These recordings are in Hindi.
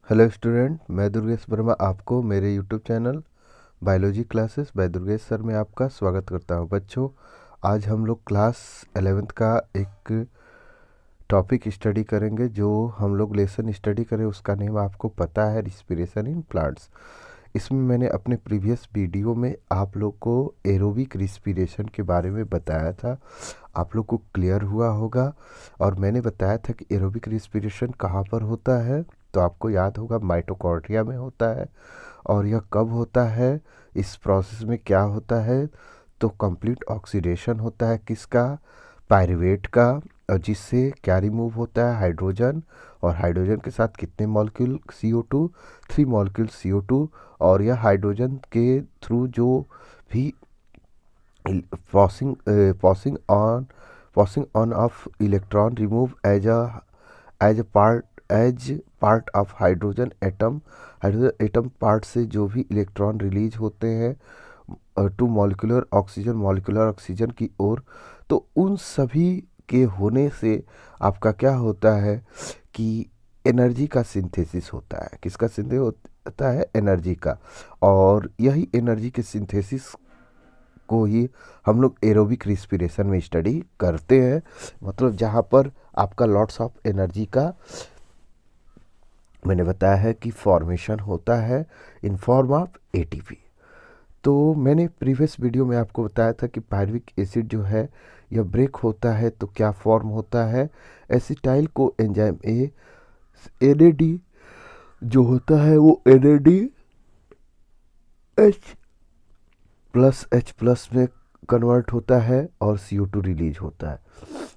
हेलो स्टूडेंट, मैं दुर्गेश वर्मा आपको मेरे YouTube channel biology classes bye Durgesh sir में आपका स्वागत करता हूं। बच्चों, आज हम लोग क्लास 11th का एक टॉपिक स्टडी करेंगे। जो हम लोग लेसन स्टडी करें उसका नेम आपको पता है, रिस्पिरेशन इन प्लांट्स। इसमें मैंने अपने प्रीवियस वीडियो में आप लोग को एरोबिक रिस्पिरेशन के बारे में बताया था। आप लोग को क्लियर हुआ होगा। और मैंने बताया था कि एरोबिक रिस्पिरेशन कहाँ पर होता है, तो आपको याद होगा माइटोकॉन्ड्रिया में होता है। और यह कब होता है, इस प्रोसेस में क्या होता है, तो कंप्लीट ऑक्सीडेशन होता है किसका, पायरुवेट का। और जिससे क्या रिमूव होता है, हाइड्रोजन। और हाइड्रोजन के साथ कितने मॉलिक्यूल CO2, 3 मॉलिक्यूल CO2। और यह हाइड्रोजन के थ्रू जो भी passing passing on of electron remove as part of hydrogen atom part से जो भी इलेक्ट्रॉन रिलीज होते हैं टू मॉलिक्यूलर ऑक्सीजन की ओर, तो उन सभी के होने से आपका क्या होता है कि एनर्जी का सिंथेसिस होता है। किसका सिंथेसिस होता है? एनर्जी का। और यही एनर्जी के सिंथेसिस को ही हम लोग एरोबिक रिस्पिरेशन में स्टडी करते हैं। मतलब जहाँ पर आपका लॉट्स ऑफ एनर्जी का मैंने बताया है कि फॉर्मेशन होता है इन फॉर्म ऑफ ATP। तो मैंने प्रीवियस वीडियो में आपको बताया था कि पायरुविक एसिड जो है यह ब्रेक होता है तो क्या फॉर्म होता है, एसिटाइल को एंजाइम NAD जो होता है वो NADH+H+ में कन्वर्ट होता है और CO2 रिलीज होता है।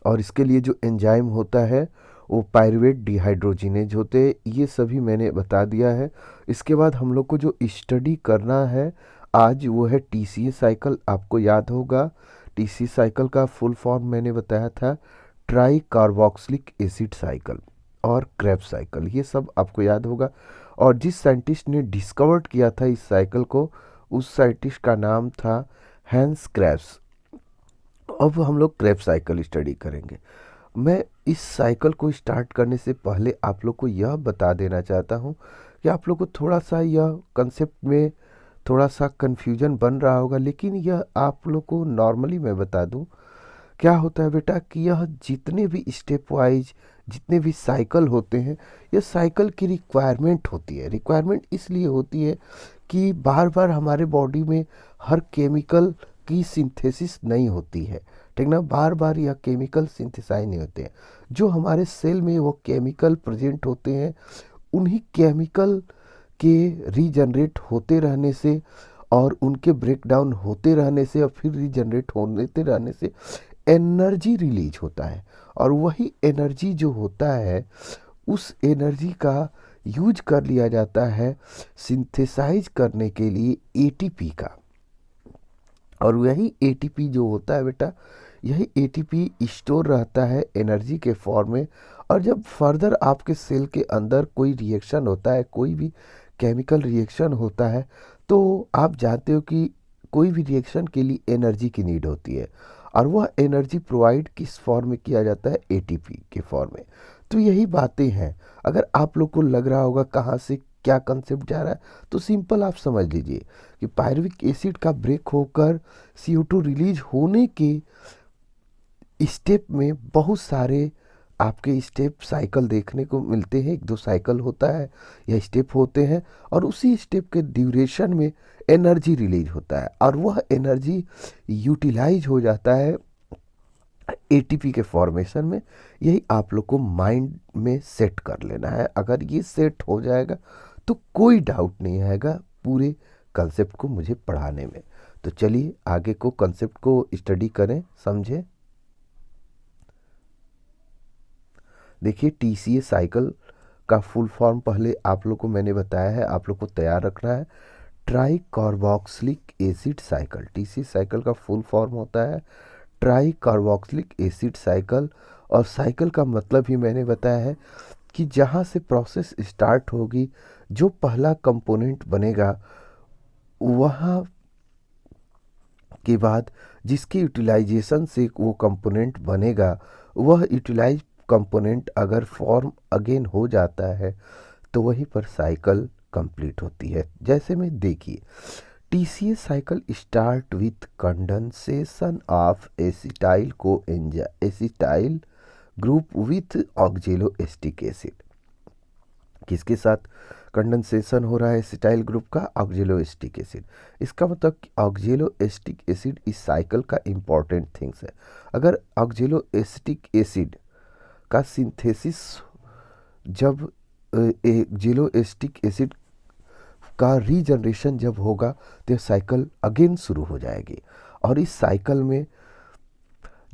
और इसके लिए जो एंजाइम होता है वो पायरुवेट डिहाइड्रोजिनेज होते हैं। ये सभी मैंने बता दिया है। इसके बाद हम लोग को जो स्टडी करना है आज वो है TCA साइकिल। आपको याद होगा TCA साइकिल का फुल फॉर्म मैंने बताया था, ट्राई कार्बोक्सिलिक एसिड साइकिल और क्रेब्स साइकिल। ये सब आपको याद होगा। और जिस साइंटिस्ट ने डिस्कवर्ड किया था इस साइकिल को, उस साइंटिस्ट का नाम था हैंस क्रेब्स। अब हम लोग क्रेब्स साइकिल स्टडी करेंगे। मैं इस साइकिल को स्टार्ट करने से पहले आप लोग को यह बता देना चाहता हूँ कि आप लोग को थोड़ा सा यह कंसेप्ट में थोड़ा सा कन्फ्यूजन बन रहा होगा, लेकिन यह आप लोग को नॉर्मली मैं बता दूँ। क्या होता है बेटा कि यह जितने भी स्टेप वाइज जितने भी साइकिल होते हैं, यह साइकिल की रिक्वायरमेंट होती है। रिक्वायरमेंट इसलिए होती है कि बार बार हमारे बॉडी में हर केमिकल की सिंथेसिस नहीं होती है, ठीक ना। बार बार यह केमिकल सिंथेसाइज नहीं होते हैं। जो हमारे सेल में वो केमिकल प्रेजेंट होते हैं, उन्हीं केमिकल के रीजनरेट होते रहने से और उनके ब्रेकडाउन होते रहने से और फिर रीजनरेट होते रहने से एनर्जी रिलीज होता है। और वही एनर्जी जो होता है, उस एनर्जी का यूज कर लिया जाता है सिंथेसाइज करने के लिए ATP का। और यही ATP जो होता है बेटा, यही ATP स्टोर रहता है एनर्जी के फॉर्म में। और जब फर्दर आपके सेल के अंदर कोई रिएक्शन होता है, कोई भी केमिकल रिएक्शन होता है, तो आप जानते हो कि कोई भी रिएक्शन के लिए एनर्जी की नीड होती है। और वह एनर्जी प्रोवाइड किस फॉर्म में किया जाता है? ATP के फॉर्म में। तो यही बातें हैं। अगर आप लोग को लग रहा होगा कहाँ से क्या कंसेप्ट जा रहा है, तो सिंपल आप समझ लीजिए कि पायरुविक एसिड का ब्रेक होकर CO2 रिलीज होने के स्टेप में बहुत सारे आपके स्टेप साइकिल देखने को मिलते हैं। 1-2 साइकिल होता है या स्टेप होते हैं, और उसी स्टेप के ड्यूरेशन में एनर्जी रिलीज होता है और वह एनर्जी यूटिलाइज हो जाता है ATP के फॉर्मेशन में। यही आप लोग को माइंड में सेट कर लेना है। अगर ये सेट हो जाएगा तो कोई डाउट नहीं आएगा पूरे कंसेप्ट को मुझे पढ़ाने में। तो चलिए आगे को कंसेप्ट को स्टडी करें, समझें। देखिए TCA साइकिल का फुल फॉर्म पहले आप लोग को मैंने बताया है, आप लोग को तैयार रखना है। Try carboxylic acid cycle. TCA cycle का फुल फॉर्म होता है ट्राई कार्बोक्सिलिक एसिड साइकिल। और साइकिल का मतलब ही मैंने बताया है कि जहाँ से प्रोसेस स्टार्ट होगी, जो पहला कंपोनेंट बनेगा, वहाँ के बाद जिसकी यूटिलाइजेशन से वो कंपोनेंट बनेगा, वह यूटिलाइज कंपोनेंट अगर फॉर्म अगेन हो जाता है, तो वहीं पर साइकिल कंप्लीट होती है। जैसे में देखिए, TCA cycle start with condensation of acetyl co acetyl group with oxaloacetic acid. किसके साथ कंडेंसेशन हो रहा है एसिटाइल ग्रुप का? Oxaloacetic acid. इसका मतलब ऑक्जेलोएसिटिक एसिड इस साइकिल का इंपॉर्टेंट थिंग्स है। अगर ऑक्जेलोएसिटिक एसिड का सिंथेसिस जब ऑक्जेलोएसिटिक एसिड का रीजनरेशन जब होगा तो यह साइकिल अगेन शुरू हो जाएगी। और इस साइकिल में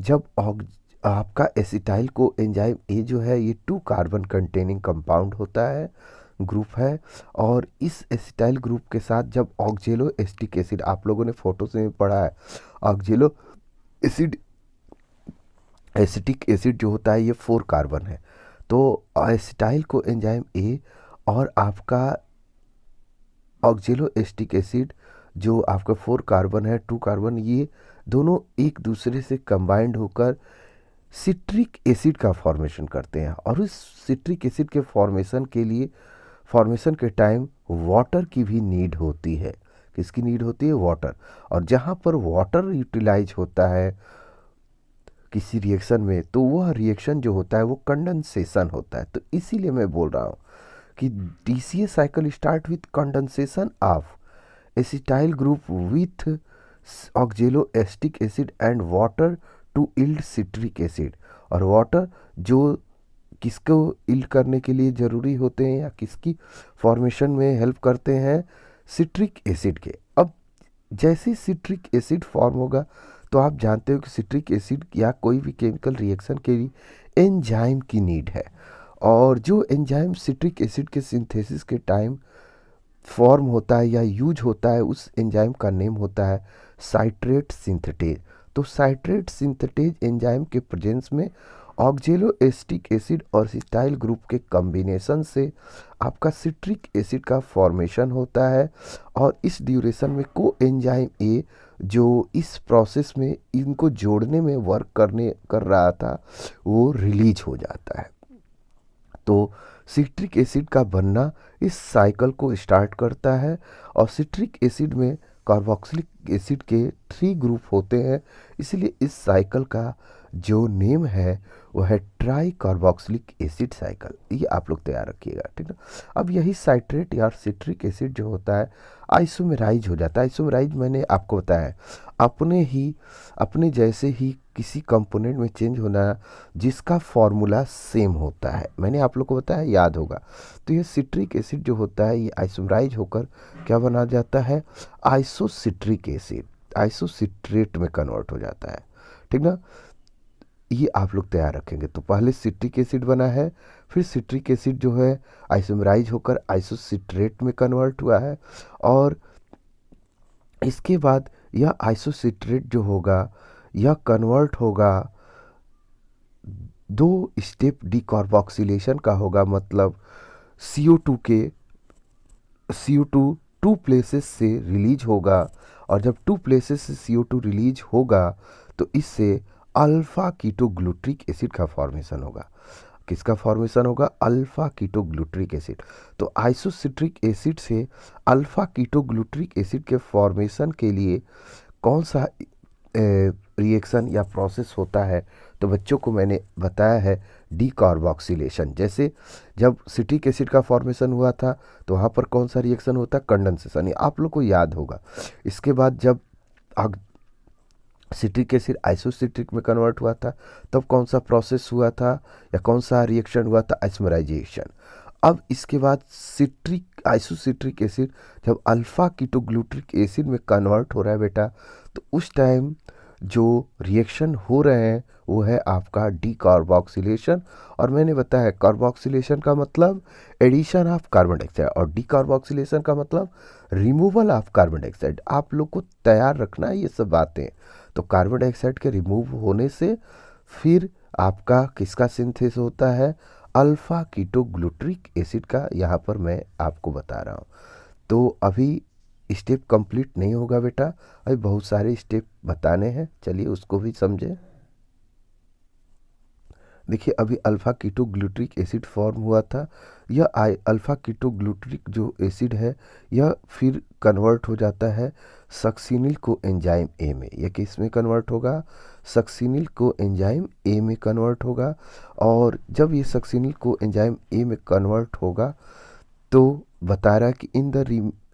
जब आपका एसिटाइल को एंजाइम ए जो है ये 2 कार्बन कंटेनिंग कंपाउंड होता है, ग्रुप है। और इस एसिटाइल ग्रुप के साथ जब ऑक्जेलोएसिटिक एसिड, आप लोगों ने फोटो से पढ़ा है, ऑक्जेलो एसिड एसिटिक एसिड जो होता है ये 4 कार्बन है। तो एसिटाइल को एंजाइम ए और आपका ऑक्जेलोएसिटिक एसिड जो आपका 4 कार्बन है, 2 कार्बन, ये दोनों एक दूसरे से कंबाइंड होकर सिट्रिक एसिड का फॉर्मेशन करते हैं। और इस सिट्रिक एसिड के फॉर्मेशन के लिए, फॉर्मेशन के टाइम वाटर की भी नीड होती है। किसकी नीड होती है? वाटर। और जहाँ पर वाटर यूटिलाइज होता है किसी रिएक्शन में, तो वह रिएक्शन जो होता है वो कंडेंसेशन होता है। तो इसीलिए मैं बोल रहा हूँ कि DCA cycle start with condensation of acetyl group with oxaloacetic acid and water to yield citric acid. और वाटर जो किसको इल्ड करने के लिए ज़रूरी होते हैं या किसकी फॉर्मेशन में हेल्प करते हैं? सिट्रिक एसिड के। अब जैसे सिट्रिक एसिड फॉर्म होगा तो आप जानते हो कि सिट्रिक एसिड या कोई भी केमिकल रिएक्शन के लिए एंजाइम की नीड है। और जो एंजाइम सिट्रिक एसिड के सिंथेसिस के टाइम फॉर्म होता है या यूज होता है, उस एंजाइम का नेम होता है साइट्रेट सिंथेटेज। तो साइट्रेट सिंथेटेज एंजाइम के प्रेजेंस में ऑक्जेलोएसिटिक एसिड और एसिटाइल ग्रुप के कॉम्बिनेशन से आपका सिट्रिक एसिड का फॉर्मेशन होता है। और इस ड्यूरेशन में को एंजाइम ए जो इस प्रोसेस में इनको जोड़ने में वर्क कर रहा था, वो रिलीज हो जाता है। तो सिट्रिक एसिड का बनना इस साइकिल को स्टार्ट करता है। और सिट्रिक एसिड में कार्बोक्सिलिक एसिड के 3 ग्रुप होते हैं, इसलिए इस साइकिल का जो नेम है वह है ट्राई कार्बोक्सिलिक एसिड साइकिल। ये आप लोग तैयार रखिएगा, ठीक है। अब यही साइट्रेट या सिट्रिक एसिड जो होता है आइसोमेराइज हो जाता है। आइसोमेराइज मैंने आपको बताया है, अपने जैसे ही किसी कंपोनेंट में चेंज होना जिसका फॉर्मूला सेम होता है, मैंने आप लोग को बताया, याद होगा। तो ये सिट्रिक एसिड जो होता है ये आइसोमेराइज होकर क्या बना जाता है? आइसोसिट्रिक एसिड, आइसोसिट्रेट में कन्वर्ट हो जाता है, ठीक ना। ये आप लोग तैयार रखेंगे। तो पहले सिट्रिक एसिड बना है, फिर सिट्रिक एसिड जो है आइसोमेराइज होकर आइसोसिट्रेट में कन्वर्ट हुआ है। और इसके बाद यह आइसोसिट्रेट जो होगा यह कन्वर्ट होगा, 2 स्टेप डिकार्बोक्सिलेशन का होगा। मतलब CO2 2 प्लेसेस से रिलीज होगा। और जब 2 प्लेसेस से CO2 रिलीज होगा तो इससे अल्फा कीटोग्लूट्रिक एसिड का फॉर्मेशन होगा। किसका फॉर्मेशन होगा? Alpha ketoglutaric acid. तो आइसोसिट्रिक एसिड से अल्फा कीटोग्लूट्रिक एसिड के फॉर्मेशन के लिए कौन सा रिएक्शन या प्रोसेस होता है? तो बच्चों को मैंने बताया है डीकार्बोक्सिलेशन। जैसे जब सिट्रिक एसिड का फॉर्मेशन हुआ था तो वहाँ पर कौन सा रिएक्शन होता है? कंडेंसेशन, ये आप लोग को याद होगा। इसके बाद जब सिट्रिक एसिड आइसोसिट्रिक में कन्वर्ट हुआ था तब कौन सा प्रोसेस हुआ था या कौन सा रिएक्शन हुआ था? आइसोमेराइजेशन। अब इसके बाद आइसोसिट्रिक एसिड जब अल्फा कीटोग्लूट्रिक एसिड में कन्वर्ट हो रहा है बेटा, तो उस टाइम जो रिएक्शन हो रहे हैं वो है आपका डीकार्बोक्सिलेशन। और मैंने बताया कार्बोक्सिलेशन का मतलब एडिशन ऑफ कार्बन डाइऑक्साइड और डीकार्बोक्सिलेशन का मतलब रिमूवल ऑफ कार्बन डाइऑक्साइड। आप लोग को तैयार रखना है ये सब बातें। तो कार्बन डाइऑक्साइड के रिमूव होने से फिर आपका किसका सिंथेसिस होता है? अल्फा कीटोग्लूट्रिक एसिड का। यहाँ पर मैं आपको बता रहा हूँ। तो अभी स्टेप कंप्लीट नहीं होगा बेटा, अभी बहुत सारे स्टेप बताने हैं, चलिए उसको भी समझें। देखिए अभी अल्फा कीटोग्लूट्रिक एसिड फॉर्म हुआ था यह अल्फ़ा कीटोग्लूटरिक जो एसिड है, यह फिर कन्वर्ट हो जाता है सक्सिनिल को एंजाइम ए में। यह किस में कन्वर्ट होगा? सक्सिनिल को एंजाइम ए में कन्वर्ट होगा। और जब ये सक्सिनिल को एंजाइम ए में कन्वर्ट होगा तो बता रहा है कि in the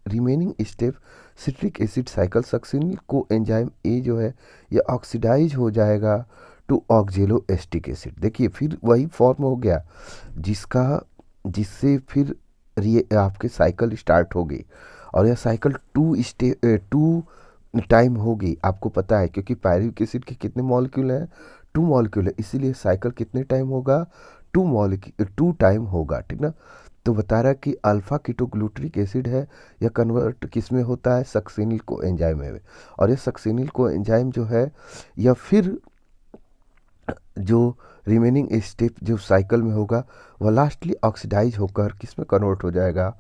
remaining step citric acid cycle succinyl को एंजाइम ए जो है ये ऑक्सीडाइज हो जाएगा टू ऑक्जेलो एस्टिक एसिड। देखिए फिर वही फॉर्म हो गया जिसका जिससे फिर आपके साइकिल स्टार्ट हो गई। और यह साइकिल टू टाइम होगी, आपको पता है, क्योंकि पायरुविक एसिड के कितने मॉलिक्यूल हैं? 2 मॉलिक्यूल है, इसीलिए साइकिल कितने टाइम होगा? 2 टाइम होगा, ठीक ना। तो बता रहा है कि अल्फा कीटोग्लूटरिक एसिड है, यह कन्वर्ट किस में होता है? सक्सिनिल को एंजाइम में। और यह सक्सिनिल को एंजाइम जो है यह फिर जो रिमेनिंग स्टेप जो साइकिल में होगा वह लास्टली ऑक्सीडाइज होकर किस में कन्वर्ट हो जाएगा?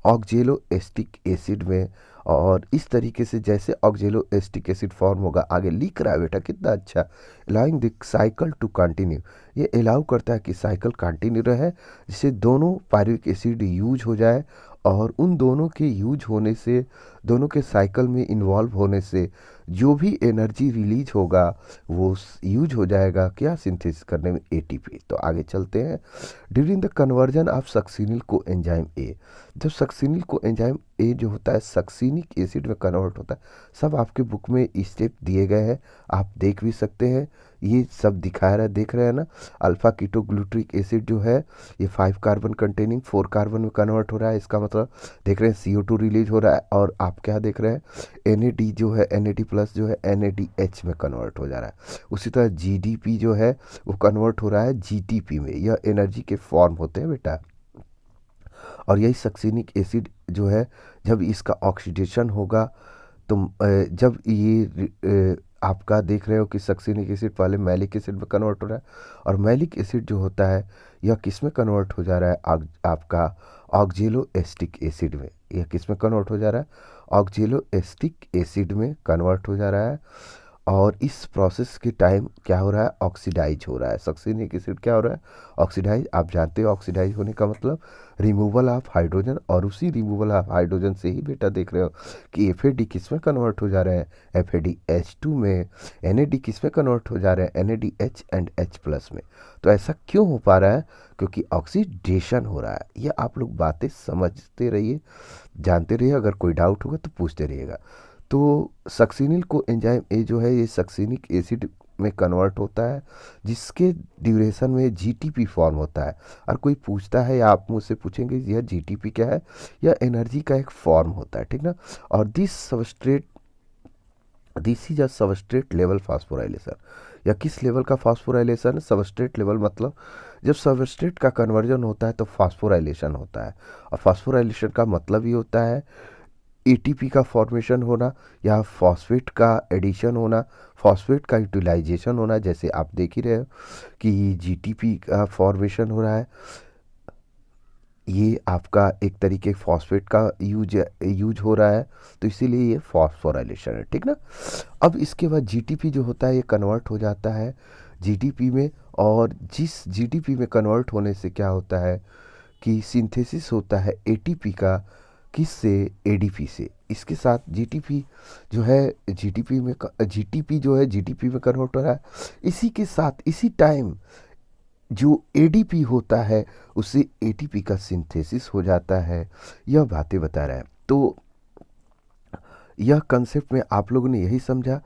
ऑक्जेलो एस्टिक एसिड में। और इस तरीके से जैसे ऑक्जेलो एस्टिक एसिड फॉर्म होगा, आगे लिख रहा है बेटा कितना अच्छा, allowing the cycle to continue. ये अलाउ करता है कि साइकिल कंटिन्यू रहे, जिससे दोनों पायरुविक एसिड यूज हो जाए। और उन दोनों के यूज होने से, दोनों के साइकिल में इन्वॉल्व होने से जो भी एनर्जी रिलीज होगा वो यूज हो जाएगा क्या? सिंथेसिस करने में एटीपी। तो आगे चलते हैं। During the conversion of succinyl को एंजाइम ए, जब सक्सिनिल को एंजाइम ए जो होता है सक्सिनिक एसिड में कन्वर्ट होता है, सब आपके बुक में स्टेप दिए गए हैं, आप देख भी सकते हैं। ये सब दिखा रहा है, देख रहे हैं ना। अल्फा कीटोग्लूटरिक एसिड जो है ये 5 कार्बन कंटेनिंग 4 कार्बन में कन्वर्ट हो रहा है। इसका मतलब देख रहे हैं CO2 रिलीज हो रहा है। और आप क्या देख रहे हैं? NAD जो है, NAD प्लस जो है NADH में कन्वर्ट हो जा रहा है। उसी तरह GDP जो है वो कन्वर्ट हो रहा है GTP में। यह एनर्जी के फॉर्म होते हैं बेटा। और यही सक्सिनिक एसिड जो है जब इसका ऑक्सीडेशन होगा तो जब ये आपका देख रहे हो कि सक्सिनिक एसिड पहले मैलिक एसिड में कन्वर्ट हो रहा है, और मैलिक एसिड जो होता है यह किस में कन्वर्ट हो जा रहा है? आपका ऑक्जेलो एस्टिक एसिड में। यह किस में कन्वर्ट हो जा रहा है? ऑक्जेलो एस्टिक एसिड में कन्वर्ट हो जा रहा है। और इस प्रोसेस के टाइम क्या हो रहा है? ऑक्सीडाइज हो रहा है। सक्सिनिक एसिड क्या हो रहा है? ऑक्सीडाइज। आप जानते हो ऑक्सीडाइज होने का मतलब रिमूवल ऑफ हाइड्रोजन। और उसी रिमूवल ऑफ हाइड्रोजन से ही बेटा देख रहे हो कि एफ किस में कन्वर्ट हो जा रहे हैं? FADH2 में। NAD किस में कन्वर्ट हो जा रहे हैं? NADH एंड H प्लस में। तो ऐसा क्यों हो पा रहा है? क्योंकि ऑक्सीडेशन हो रहा है। ये आप लोग बातें समझते रहिए, जानते रहिए। अगर कोई डाउट होगा तो पूछते रहिएगा। तो सक्सिनिल को एंजाइम ए जो है ये सक्सिनिक एसिड में कन्वर्ट होता है, जिसके ड्यूरेशन में GTP फॉर्म होता है। और कोई पूछता है या आप मुझसे पूछेंगे यह GTP क्या है? यह एनर्जी का एक फॉर्म होता है, ठीक ना। और this is a substrate level phosphorylation. या किस लेवल का फास्फोराइलेशन है? Substrate level. मतलब जब सबस्ट्रेट का कन्वर्जन होता है तो फास्फोराइलेशन होता है। और फास्फोराइलेशन का मतलब ही होता है ATP का फॉर्मेशन होना या फॉस्फेट का एडिशन होना, फॉस्फेट का यूटिलाइजेशन होना। जैसे आप देख ही रहे हो कि GTP का फॉर्मेशन हो रहा है, ये आपका एक तरीके फॉस्फेट का यूज हो रहा है, तो इसीलिए ये फॉस्फोराइलेशन है, ठीक ना। अब इसके बाद GTP जो होता है ये कन्वर्ट हो जाता है GDP में। और जिस GDP में कन्वर्ट होने से क्या होता है कि सिंथेसिस होता है ATP का, किससे? ADP से। इसके साथ GTP जो है GTP जो है GDP में कन्वर्ट हो रहा है। इसी के साथ इसी टाइम जो ADP होता है उससे ATP का सिंथेसिस हो जाता है। यह बातें बता रहा है। तो यह कंसेप्ट में आप लोगों ने यही समझा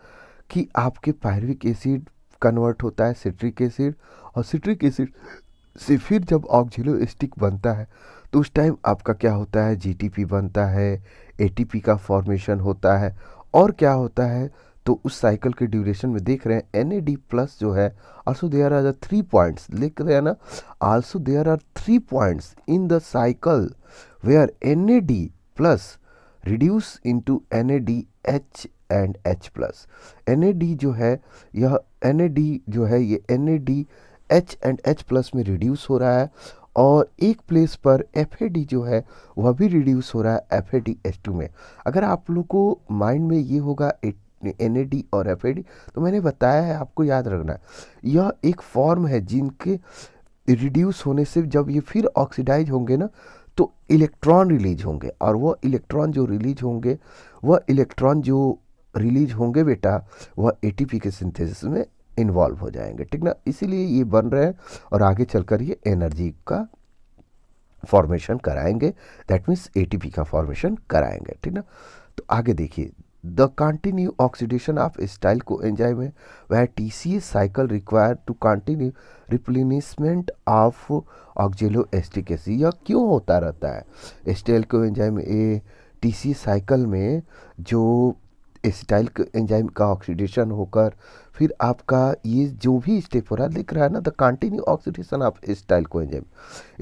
कि आपके पायरुविक एसिड कन्वर्ट होता है सिट्रिक एसिड, और सिट्रिक एसिड से फिर जब ऑक्जेलो एस्टिक बनता है तो उस टाइम आपका क्या होता है? GTP बनता है, ATP का फॉर्मेशन होता है। और क्या होता है? तो उस साइकिल के ड्यूरेशन में देख रहे हैं NAD प्लस जो है, आल्सो देयर आर 3 पॉइंट्स, लिख रहे हैं ना। Also there are 3 points in the cycle where NAD plus reduce into NADH and H plus. NAD जो है यह NAD जो है ये NADH एंड H प्लस में रिड्यूस हो रहा है। और एक प्लेस पर FAD जो है वह भी रिड्यूस हो रहा है FADH2 में। अगर आप लोग को माइंड में ये होगा NAD और FAD, तो मैंने बताया है आपको याद रखना है। यह एक फॉर्म है जिनके रिड्यूस होने से जब ये फिर ऑक्सीडाइज होंगे ना, तो इलेक्ट्रॉन रिलीज होंगे, और वो इलेक्ट्रॉन जो रिलीज होंगे बेटा, वह एटीपी के सिंथेसिस में इन्वॉल्व हो जाएंगे, ठीक ना। इसीलिए ये बन रहे हैं और आगे चलकर ये एनर्जी का फॉर्मेशन कराएंगे, दैट मीन्स एटीपी का फॉर्मेशन कराएंगे, ठीक ना। तो आगे देखिए, the continue oxidation of style को एंजाइम है वह TCS cycle require to continue replenishment of oxaloacetic acid. यह क्यों होता रहता है स्टाइल को एंजाइम ए टीसीएस साइकिल में, जो स्टाइल एंजाइम का ऑक्सीडेशन होकर फिर आपका ये जो भी स्टेप हो रहा है, लिख रहा है ना, the continue oxidation of style को एंजाइम,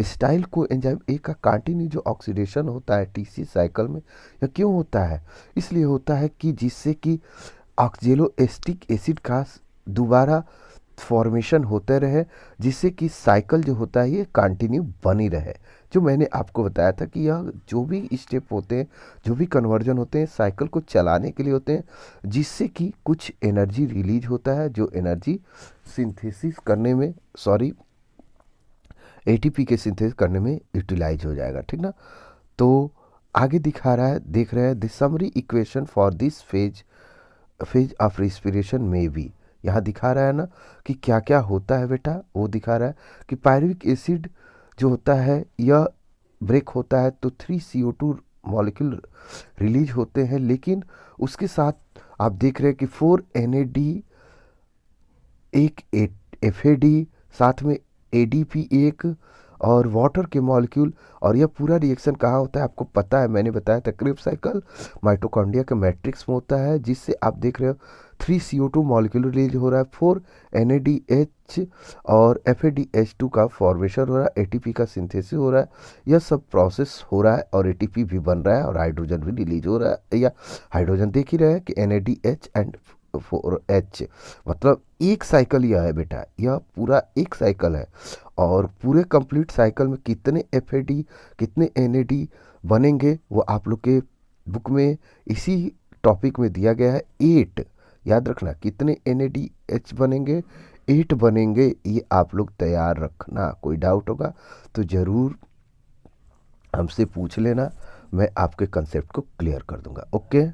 स्टाइल को एंजाइम ए का कंटिन्यू जो ऑक्सीडेशन होता है टीसी साइकिल में, यह क्यों होता है? इसलिए होता है कि जिससे कि ऑक्जेलोएस्टिक एसिड का दोबारा फॉर्मेशन होते रहे, जिससे कि साइकिल जो होता है ये कंटिन्यू बनी रहे। जो मैंने आपको बताया था कि यह जो भी स्टेप होते हैं, जो भी कन्वर्जन होते हैं, साइकिल को चलाने के लिए होते हैं, जिससे कि कुछ एनर्जी रिलीज होता है, जो एनर्जी सिंथेसिस करने में, सॉरी, एटीपी के सिंथेसिस करने में यूटिलाइज हो जाएगा, ठीक ना। तो आगे दिखा रहा है, देख रहे हैं, the summary equation for this phase of respiration में भी, यहाँ दिखा रहा है ना कि क्या क्या होता है बेटा, वो दिखा रहा है कि पायरुविक एसिड जो होता है यह ब्रेक होता है तो 3CO2 मॉलिक्यूल रिलीज होते हैं, लेकिन उसके साथ आप देख रहे हैं कि 4NAD, एक FAD, साथ में ADP एक, और वाटर के मॉलिक्यूल। और यह पूरा रिएक्शन कहाँ होता है आपको पता है, मैंने बताया था, क्रेब्स साइकिल माइटोकॉन्ड्रिया के मैट्रिक्स में होता है, जिससे आप देख रहे हो 3CO2 मॉलिक्यूल रिलीज हो रहा है, 4NADH और FADH2 का फॉर्मेशन हो रहा है, ATP का सिंथेसिस हो रहा है, यह सब प्रोसेस हो रहा है, और ATP भी बन रहा है, और हाइड्रोजन भी रिलीज हो रहा है, या हाइड्रोजन देख ही रहे हैं कि NADH एंड 4H, मतलब एक साइकिल यह है बेटा, यह पूरा एक साइकिल है। और पूरे कंप्लीट साइकिल में कितने FAD कितने NAD बनेंगे वो आप लोग के बुक में इसी टॉपिक में दिया गया है, 8। याद रखना कितने NADH बनेंगे, 8 बनेंगे, ये आप लोग तैयार रखना। कोई डाउट होगा तो ज़रूर हमसे पूछ लेना, मैं आपके कंसेप्ट को क्लियर कर दूंगा। ओके।